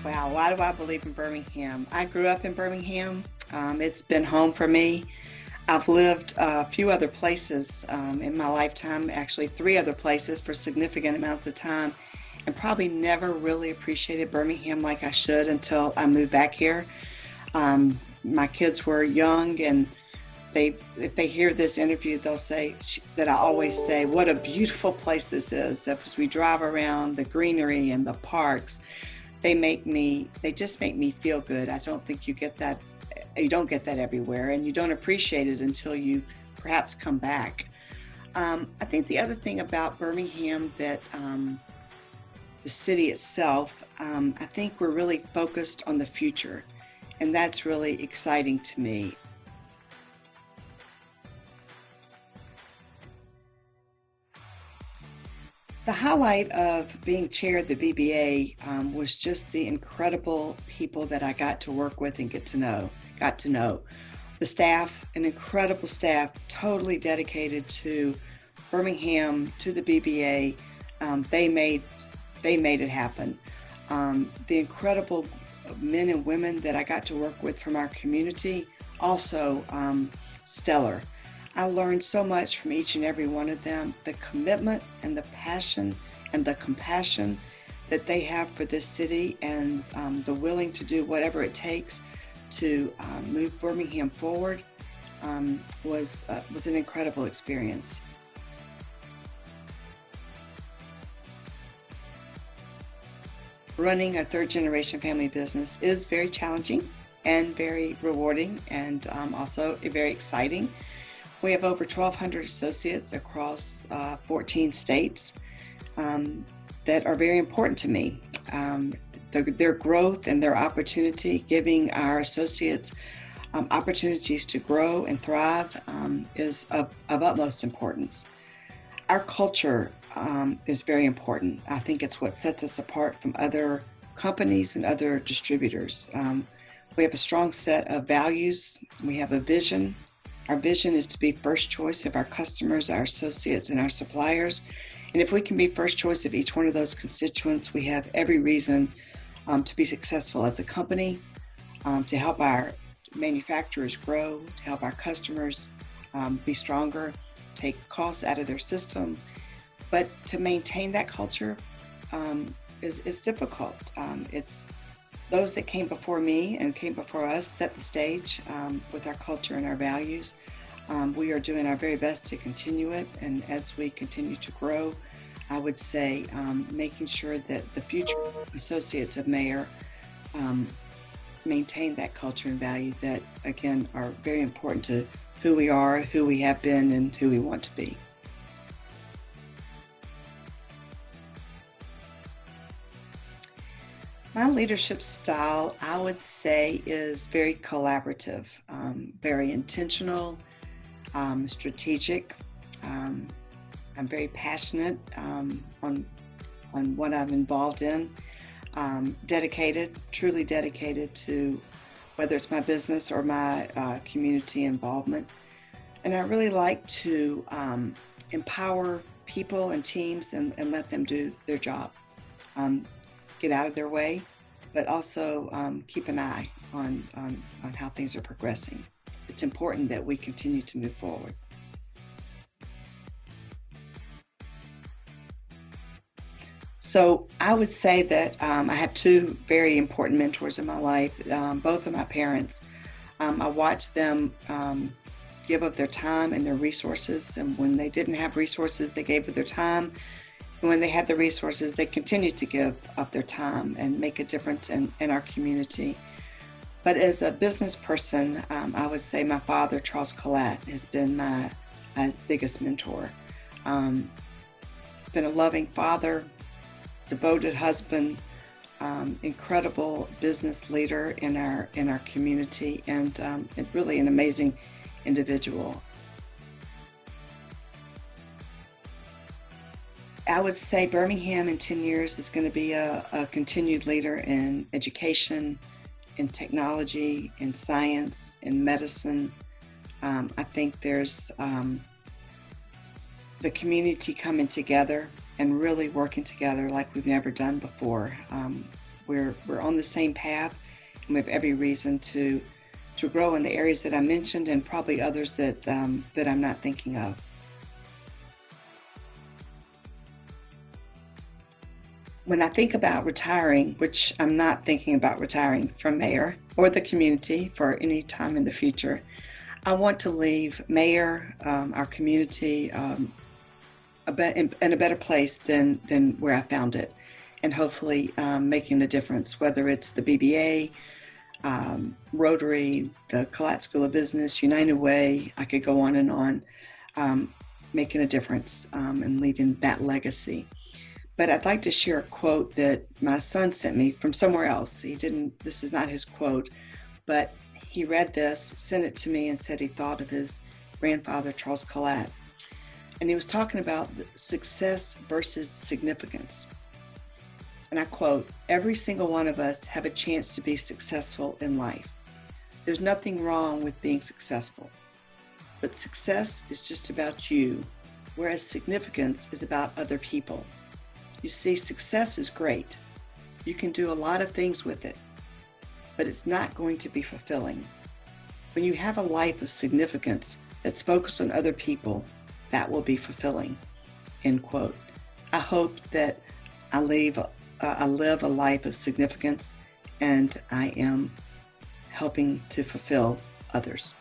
Wow, why do I believe in Birmingham? I grew up in Birmingham. It's been home for me. I've lived a few other places in my lifetime, actually three other places for significant amounts of time, and probably never really appreciated Birmingham like I should until I moved back here. My kids were young, and if they hear this interview, they'll say that I always say, "What a beautiful place this is." As we drive around the greenery and the parks, they just make me feel good. I don't think you don't get that everywhere, and you don't appreciate it until you perhaps come back. I think the other thing about Birmingham that the city itself, I think we're really focused on the future, and that's really exciting to me. The highlight of being chair of the BBA was just the incredible people that I got to work with and got to know. The staff, an incredible staff, totally dedicated to Birmingham, to the BBA. They made it happen. The incredible men and women that I got to work with from our community, also stellar. I learned so much from each and every one of them. The commitment and the passion and the compassion that they have for this city, and the willing to do whatever it takes to move Birmingham forward was an incredible experience. Running a third generation family business is very challenging and very rewarding, and also very exciting. We have over 1,200 associates across 14 states that are very important to me. Their growth and their opportunity, giving our associates opportunities to grow and thrive, is of utmost importance. Our culture is very important. I think it's what sets us apart from other companies and other distributors. We have a strong set of values. We have a vision. Our vision is to be first choice of our customers, our associates, and our suppliers. And if we can be first choice of each one of those constituents, we have every reason to be successful as a company, to help our manufacturers grow, to help our customers be stronger, take costs out of their system. But to maintain that culture is difficult. It's those that came before me and came before us set the stage with our culture and our values. We are doing our very best to continue it, and as we continue to grow, I would say making sure that the future associates of Mayor maintain that culture and value that, again, are very important to who we are, who we have been, and who we want to be. My leadership style, I would say, is very collaborative, very intentional, strategic. I'm very passionate on what I'm involved in, dedicated, truly dedicated to whether it's my business or my community involvement. And I really like to empower people and teams and let them do their job. Get out of their way, but also keep an eye on how things are progressing. It's important that we continue to move forward. So I would say that I have two very important mentors in my life, both of my parents. I watched them give up their time and their resources, and when they didn't have resources, they gave of their time. And when they had the resources, they continued to give up their time and make a difference in our community. But as a business person, I would say my father, Charles Collette, has been my biggest mentor. Been a loving father, devoted husband, incredible business leader in our community, and really an amazing individual. I would say Birmingham in 10 years is going to be a continued leader in education, in technology, in science, in medicine. I think there's the community coming together and really working together like we've never done before. we're on the same path, and we have every reason to grow in the areas that I mentioned, and probably others that I'm not thinking of. When I think about retiring, which I'm not thinking about retiring from mayor or the community for any time in the future, I want to leave mayor, our community, in a better place than where I found it, and hopefully making a difference, whether it's the BBA, Rotary, the Collat School of Business, United Way. I could go on and on, making a difference and leaving that legacy. But I'd like to share a quote that my son sent me from somewhere else. This is not his quote, but he read this, sent it to me, and said he thought of his grandfather, Charles Collat. And he was talking about success versus significance. And I quote, "Every single one of us have a chance to be successful in life. There's nothing wrong with being successful. But success is just about you, whereas significance is about other people. You see, success is great. You can do a lot of things with it, but it's not going to be fulfilling. When you have a life of significance that's focused on other people, that will be fulfilling." End quote. I hope that I live a life of significance, and I am helping to fulfill others.